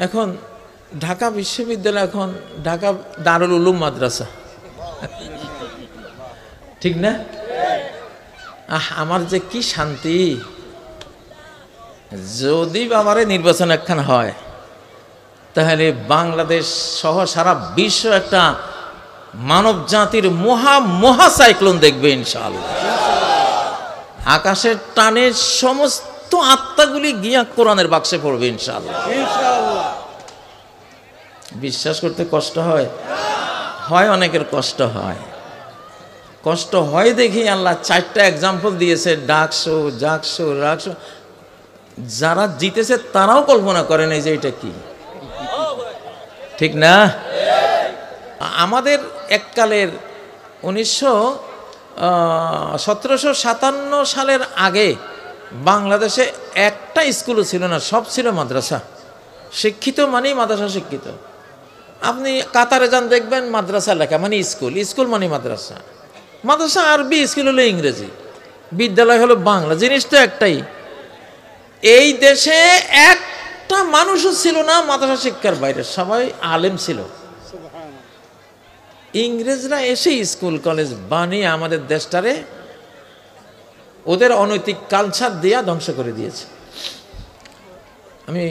এখন ঢাকা বিশ্ববিদ্যালয়, এখন ঢাকা দারুল উলুম মাদ্রাসা, ঠিক না? আমার যে কি শান্তি, যদি বাবারে নির্বাচন একখান হয় তাহলে বাংলাদেশ সহ সারা বিশ্ব একটা মানব জাতির মহা সাইক্লোন দেখবে ইনশাআল্লাহ। আকাশের টানে সমস্ত আত্মাগুলি গিয়া কোরআনের বাক্সে পড়বে ইনশাআল্লাহ। বিশ্বাস করতে কষ্ট হয়, অনেকের কষ্ট হয়। কষ্ট হয় দেখি আল্লাহ 4টা এক্সাম্পল দিয়েছে, ডাকসো, জাকসো, রাকসো। যারা জিতেছে তারাও কল্পনা করে নাই যে এটা কি, ঠিক না? আমাদের এককালের 1757 সালের আগে বাংলাদেশে একটা স্কুলও ছিল না, সব ছিল মাদ্রাসা। শিক্ষিত মানেই মাদ্রাসা শিক্ষিত। আপনি কাতারে যান দেখবেন মাদ্রাসা লেখা মানে স্কুল, স্কুল মানে মাদ্রাসা। মাদ্রাসা আরবি, স্কুল হলো ইংরেজি, বিদ্যালয় হলো বাংলা, জিনিস তো একটাই। এই দেশে একটা মানুষও ছিল না মাদ্রাসা শিক্ষার বাইরে, সবাই আলেম ছিল। ইংরেজরা এসে স্কুল কলেজ বানিয়ে আমাদের দেশটারে ওদের অনৈতিক কালচার দিয়া ধ্বংস করে দিয়েছে। আমি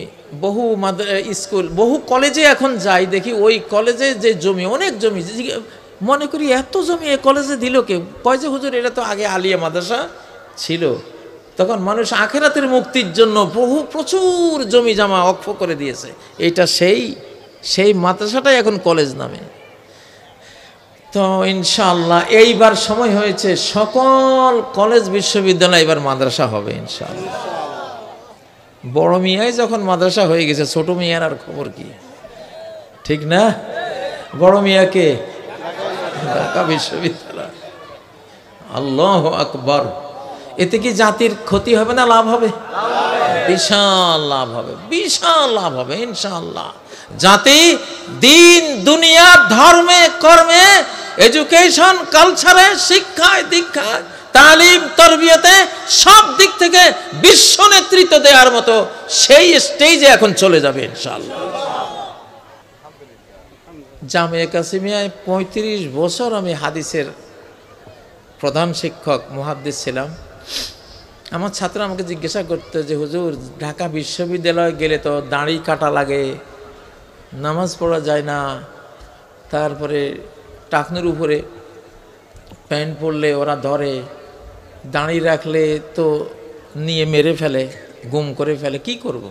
বহু স্কুল, বহু কলেজে এখন যাই, দেখি ওই কলেজে যে জমি, অনেক জমি, মনে করি এত জমি এ কলেজে দিল কে? কয় যে হুজুর এটা তো আগে আলিয়া মাদ্রাসা ছিল, তখন মানুষ আখেরাতের মুক্তির জন্য প্রচুর জমি জমা অক্ষ করে দিয়েছে। এটা সেই মাদ্রাসাটাই এখন কলেজ নামে। তো ইনশাআল্লাহ এইবার সময় হয়েছে, সকল কলেজ বিশ্ববিদ্যালয় এবার মাদ্রাসা হবে ইনশাআল্লাহ। বড় মিয়াই যখন মাদ্রাসা হয়ে গেছে, ছোট মিয়ার আর খবর কি, ঠিক না? বড় মিয়াকে ঢাকা বিশ্ববিদ্যালয়, আল্লাহু আকবার। এতে কি জাতির ক্ষতি হবে না লাভ হবে? বিশাল লাভ হবে, বিশাল লাভ হবে ইনশাআল্লাহ। জাতি দিন দুনিয়া ধর্মে কর্মে, এডুকেশন কালচারে, শিক্ষায় দীক্ষায়, তালিম তরবিয়তে সব দিক থেকে বিশ্ব নেতৃত্ব দেওয়ার মতো সেই স্টেজে এখন চলে যাবে ইনশাআল্লাহ। জামিয়া কাসিমিয়ায় 35 বছর আমি হাদিসের প্রধান শিক্ষক মুহাদ্দিস ছিলাম। আমার ছাত্র আমাকে জিজ্ঞাসা করতো যে হুজুর, ঢাকা বিশ্ববিদ্যালয়ে গেলে তো দাড়ি কাটা লাগে, নামাজ পড়া যায় না, তারপরে টাকনুর উপরে প্যান্ট পরলে ওরা ধরে, দাঁড়িয়ে রাখলে তো নিয়ে মেরে ফেলে, গুম করে ফেলে, কি করব?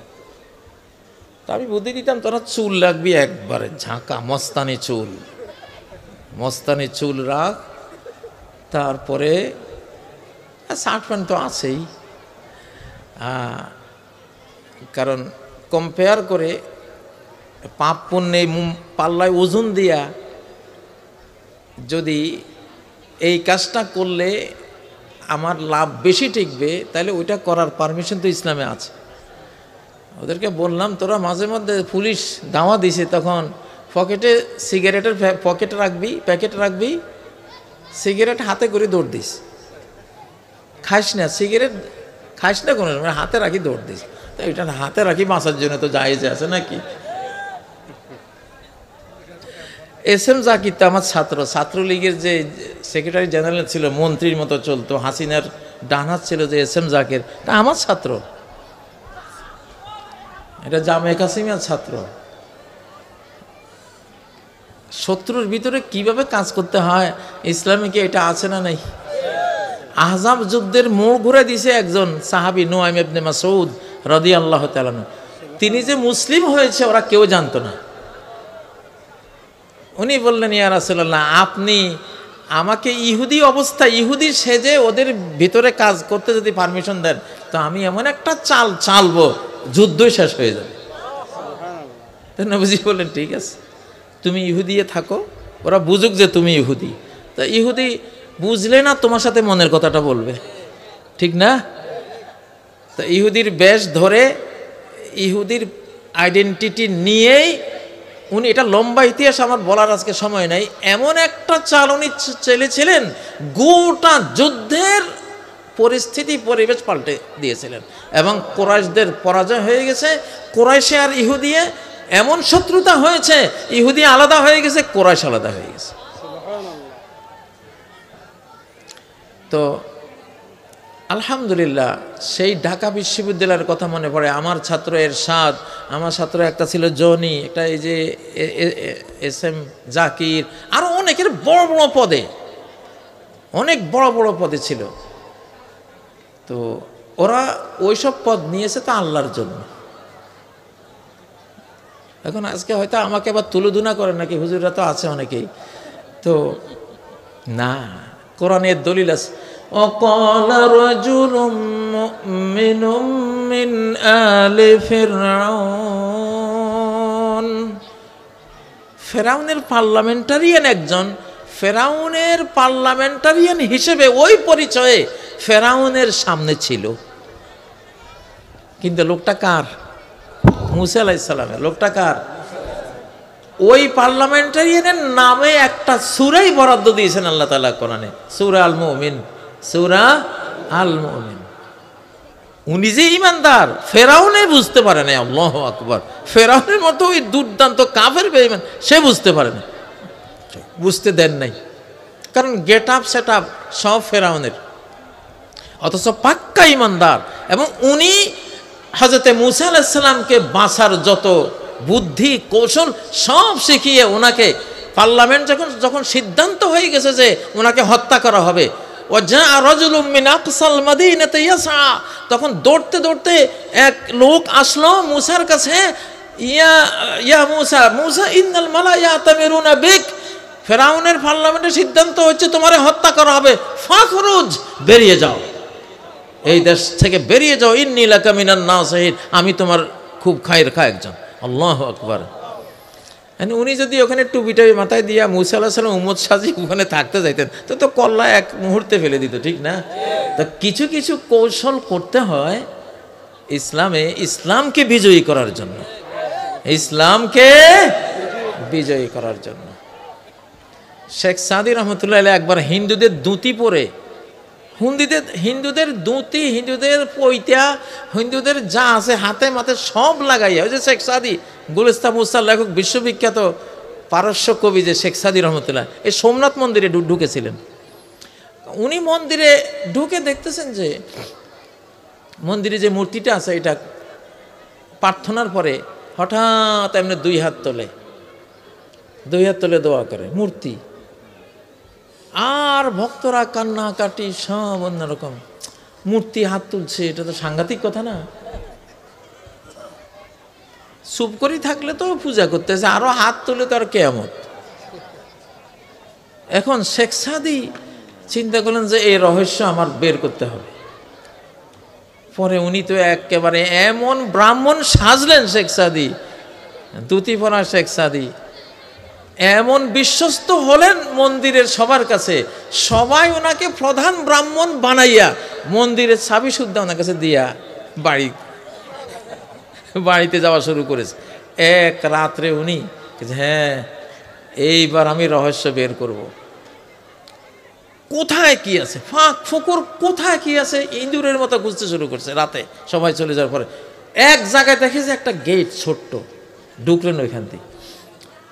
তা আমি বুদ্ধি দিতাম, তোরা চুল রাখবি একবারে ঝাঁকা, মস্তানি চুল রাখ, তারপরে শার্ট প্যান্ট তো আছেই, কারণ কম্পেয়ার করে পাপ পুণ্যে পাল্লায় ওজন দিয়া যদি এই কাজটা করলে আমার লাভ বেশি টিকবে, তাহলে ওইটা করার পারমিশন তো ইসলামে আছে। ওদেরকে বললাম, তোরা মাঝে মধ্যে পুলিশ দাওয়া দিছে, তখন পকেটে সিগারেটের প্যাকেট রাখবি, সিগারেট হাতে করে দৌড় দিস, খাইস না, সিগারেট খাইস না কোনো সময়, হাতে রাখি দৌড় দিস। তো এটা হাতে রাখি বাঁচার জন্য তো জায়েজ আছে নাকি? এসএম জাকির তো আমার ছাত্রলীগের যে সেক্রেটারি জেনারেল ছিল, মন্ত্রীর মতো চলতো, হাসিনার ডান হাত ছিল যে এসএম জাকির, তা আমার ছাত্র, এটা জামিয়া কাসিমিয়ার ছাত্র। শত্রুর ভিতরে কিভাবে কাজ করতে হয় ইসলামে কি এটা আছে না নাই? আহজাব যুদ্ধের মোড় ঘুরে দিয়েছে একজন সাহাবী নুআইম ইবনে মাসউদ রাদিয়াল্লাহু তাআলা। তিনি যে মুসলিম হয়েছে ওরা কেউ জানতো না। উনি বললেন, ইয়া রাসূলুল্লাহ, আপনি আমাকে ইহুদি অবস্থায়, ইহুদি সেজে ওদের ভিতরে কাজ করতে যদি পারমিশন দেন, তো আমি এমন একটা চালবো যুদ্ধই শেষ হয়ে যাবে। তো নবীজি বললেন, ঠিক আছে, তুমি ইহুদিয়ে থাকো, ওরা বুঝুক যে তুমি ইহুদি। তা ইহুদি বুঝলে না তোমার সাথে মনের কথাটা বলবে, ঠিক না? তা ইহুদির বেশ ধরে, ইহুদির আইডেন্টিটি নিয়েই উনি, এটা লম্বা ইতিহাস আমার বলার আজকে সময় নাই, এমন একটা চাল উনি চেয়েছিলেন, গোটা যুদ্ধের পরিস্থিতি পরিবেশ পাল্টে দিয়েছিলেন। এবং কুরাইশদের পরাজয় হয়ে গেছে, কুরাইশে আর ইহুদিয়ে এমন শত্রুতা হয়েছে, ইহুদি আলাদা হয়ে গেছে, কুরাইশ আলাদা হয়ে গেছে। তো আলহামদুলিল্লাহ সেই ঢাকা বিশ্ববিদ্যালয়ের কথা মনে পড়ে। আমার ছাত্র এরশাদ, আমার ছাত্র একটা ছিল জনি, একটা এই যে এস.এম. জাকির, আরো অনেকের বড় বড় পদে, অনেক বড় বড় পদে ছিল। তো ওরা ওইসব পদ নিয়েছে তো আল্লাহর জন্য। এখন আজকে হয়তো আমাকে আবার তুলোধুনা করে নাকি, হুজুররা তো আছে অনেকেই, তো না, কোরআনের দলিল আছে। وقال رجل مؤمن من آل فرعون, ফেরাউনের পার্লামেন্টারিয়ান একজন, ফেরাউনের পার্লামেন্টারিয়ান হিসেবে ওই পরিচয়ে ফেরাউনের সামনে ছিল। কিন্তু লোকটা কার? মুসা আলাইহিস সালামের। লোকটা কার? ওই পার্লামেন্টারিয়ানের নামে একটা সূরাই বরাদ্দ দিয়েছেন আল্লাহ তাআলা কোরআনে, সূরা আল মুমিন। সূরা আল মুমিন। উনি যে ইমানদার, ফেরাউনে বুঝতে পারে না। আল্লাহু আকবার। ফেরাউনের মতো ওই দুর্দান্ত কাফের বেঈমান, সে বুঝতে পারে না, বুঝতে দেন নাই, কারণ গেট আপ সেট আপ সব ফেরাউনের, অথচ পাক্কা ইমানদার। এবং উনি হযরতে মুসা আলাইহিস সালামকে বাঁচার যত বুদ্ধি কৌশল সব শিখিয়ে ওনাকে, পার্লামেন্ট যখন সিদ্ধান্ত হয়ে গেছে যে ওনাকে হত্যা করা হবে, তখন দৌড়তে দৌড়তে এক লোক আসলো মুসার কাছে, ইয়া মুসা, মুসা ইন্নাল মালায়া তামিরুনা বিক, ফেরাউনের পার্লামেন্টের সিদ্ধান্ত হচ্ছে তোমারে হত্যা করা হবে, ফাখরুজ, বেরিয়ে যাও, এই দেশ থেকে বেরিয়ে যাও, ইন্নী লাকা মিনান নাসিহিন, আমি তোমার খুব খায়ের খা একজন। আল্লাহু আকবার। উনি যদি ওখানে টুপিটা মাথায় দিয়া মুসা আলাইহিস সালাম উম্মত সাজি ওখানে থাকতে যাইতেন তো কল্লা এক মুহূর্তে ফেলে দিত, ঠিক না? তো কিছু কিছু কৌশল করতে হয় ইসলামে, ইসলামকে বিজয়ী করার জন্য, ইসলামকে বিজয়ী করার জন্য। শেখ সাদি রহমতুল্লাহ আলাইহি একবার হিন্দুদের ধুতি পরে, হিন্দুদের ধুতি, হিন্দুদের পৈতা, হিন্দুদের যা আছে হাতে মাথে সব লাগাইয়া, ওই যে শেখ সাদি গুলিস্তান মুসার লেখক, বিশ্ববিখ্যাত পারস্য কবি যে শেখ সাদি রহমতুল্লাহ, এই সোমনাথ মন্দিরে ঢুকেছিলেন। উনি মন্দিরে ঢুকে দেখতেছেন যে মন্দিরে যে মূর্তিটা আছে এটা প্রার্থনার পরে হঠাৎ এমনি দুই হাত তোলে দোয়া করে মূর্তি, আর ভক্তরা কান্নাকাটি সব অন্যরকম। মূর্তি হাত তুলছে, এটা তো সাংঘাতিক কথা না? চুপ করে থাকলে তো পূজা করতেছে, আরো হাত তুলে তো আর কেয়ামত। এখন শেখ সাদি চিন্তা করলেন যে এই রহস্য আমার বের করতে হবে। পরে উনি তো একেবারে এমন ব্রাহ্মণ সাজলেন শেখ সাদি, ধুতি পরা শেখ সাদি, এমন বিশ্বস্ত হলেন মন্দিরের সবার কাছে, সবাই ওনাকে প্রধান ব্রাহ্মণ বানাইয়া মন্দিরের চাবি শুদ্ধা ওনার কাছে দিয়া বাড়িতে যাওয়া শুরু করেছে। এক রাত্রে উনি, হ্যাঁ এইবার আমি রহস্য বের করব, কোথায় কি আছে, ফাঁক ফোকর কোথায় কি আছে, ইঁদুরের মতো খুঁজতে শুরু করছে। রাতে সবাই চলে যাওয়ার পরে এক জায়গায় দেখে যে একটা গেট ছোট্ট, ঢুকলেন ওইখান থেকে,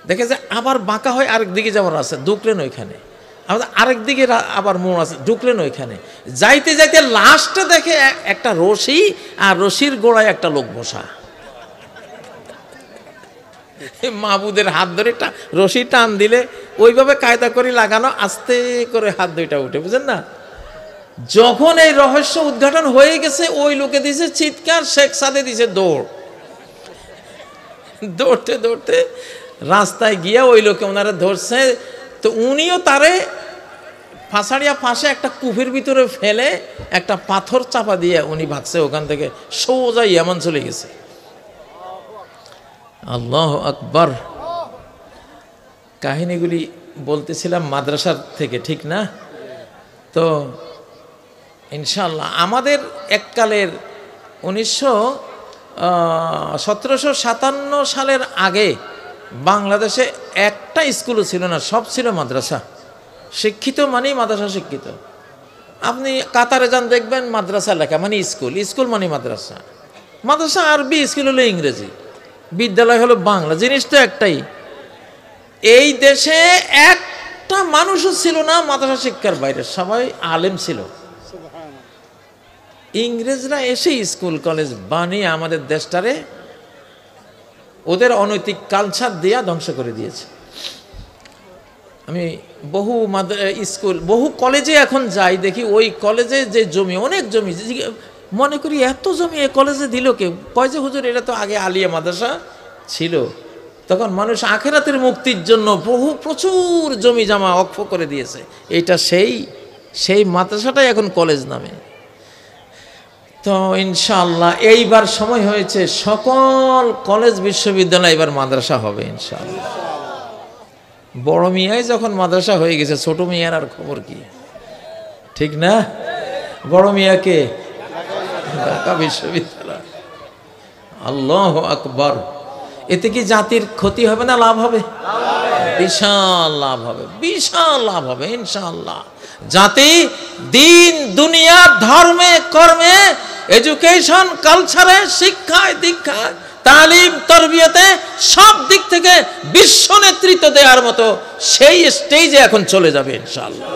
দেখে যে আবার বাঁকা হয় আরেক দিকে যাওয়ার আছে, ঢুকলেন ওইখানে, আরেক দিকে আবার মোড় আছে, ঢুকলেন ওইখানে। যাইতে যাইতে লাস্টে দেখে একটা রশি, আর রশির গোড়ায় একটা লোক বসা। মাহবুদের হাত ধরে রশি টান দিলে ওইভাবে কায়দা করে লাগানো, আস্তে করে হাত দুইটা উঠে, বুঝেন না? যখন এই রহস্য উদ্ঘাটন হয়ে গেছে, ওই লোকে দিছে চিৎকার, শেখ সাদে দিছে দৌড়, দৌড়তে দৌড়তে রাস্তায় গিয়া ওই লোকে ওনারা ধরছে। তো উনিও তারে ফাঁসাড়িয়া ফাঁসে একটা কূপের ভিতরে ফেলে একটা পাথর চাপা দিয়ে উনি ভাগছে, ওখান থেকে সোজা ইয়ামান চলে গেছে। আল্লাহু আকবার। কাহিনীগুলি বলতেছিলাম মাদ্রাসার থেকে, ঠিক না? তো ইনশাআল্লাহ আমাদের এককালের 1757 সালের আগে বাংলাদেশে একটা স্কুলও ছিল না, সব ছিল মাদ্রাসা। শিক্ষিত মানেই মাদ্রাসা শিক্ষিত। আপনি কাতারে যান দেখবেন মাদ্রাসা লেখা মানে স্কুল, স্কুল মানে মাদ্রাসা, মাদ্রাসা আরবি, স্কুল হলো ইংরেজি। বিদ্যালয় হলো বাংলা, জিনিস তো একটাই। এই দেশে একটা মানুষও ছিল না মাদ্রাসা শিক্ষার বাইরে, সবাই আলেম ছিল। ইংরেজরা এসে স্কুল কলেজ বানিয়ে আমাদের দেশটারে ওদের অনৈতিক কালচার দিয়া ধ্বংস করে দিয়েছে। আমি বহু স্কুল, বহু কলেজে এখন যাই, দেখি ওই কলেজে যে জমি, অনেক জমি, মনে করি এত জমি এ কলেজে দিল কেউ, কয় যে হুজুর এটা তো আগে আলিয়া মাদ্রাসা ছিল, তখন মানুষ আখেরাতের মুক্তির জন্য প্রচুর জমি জমা অক্ষ করে দিয়েছে। এটা সেই মাদ্রাসাটাই এখন কলেজ নামে। তো ইনশাআল্লাহ এইবার সময় হয়েছে, সকল কলেজ বিশ্ববিদ্যালয় এবার মাদ্রাসা হবে ইনশাআল্লাহ। বড় মিয়াই যখন মাদ্রাসা হয়ে গেছে, ছোট মিয়ার আর খবর কি, ঠিক না? বড় মিয়াকে ঢাকা বিশ্ববিদ্যালয়, আল্লাহু আকবার। এতে কি জাতির ক্ষতি হবে না লাভ হবে? বিশাল লাভ হবে, বিশাল লাভ হবে ইনশাআল্লাহ। জাতি দিন দুনিয়া ধর্মে কর্মে, এডুকেশন কালচারে, শিক্ষায় দীক্ষায়, তালিম তরবিয়তে, সব দিক থেকে বিশ্ব নেতৃত্ব দেওয়ার মতো সেই স্টেজে এখন চলে যাবে ইনশাআল্লাহ।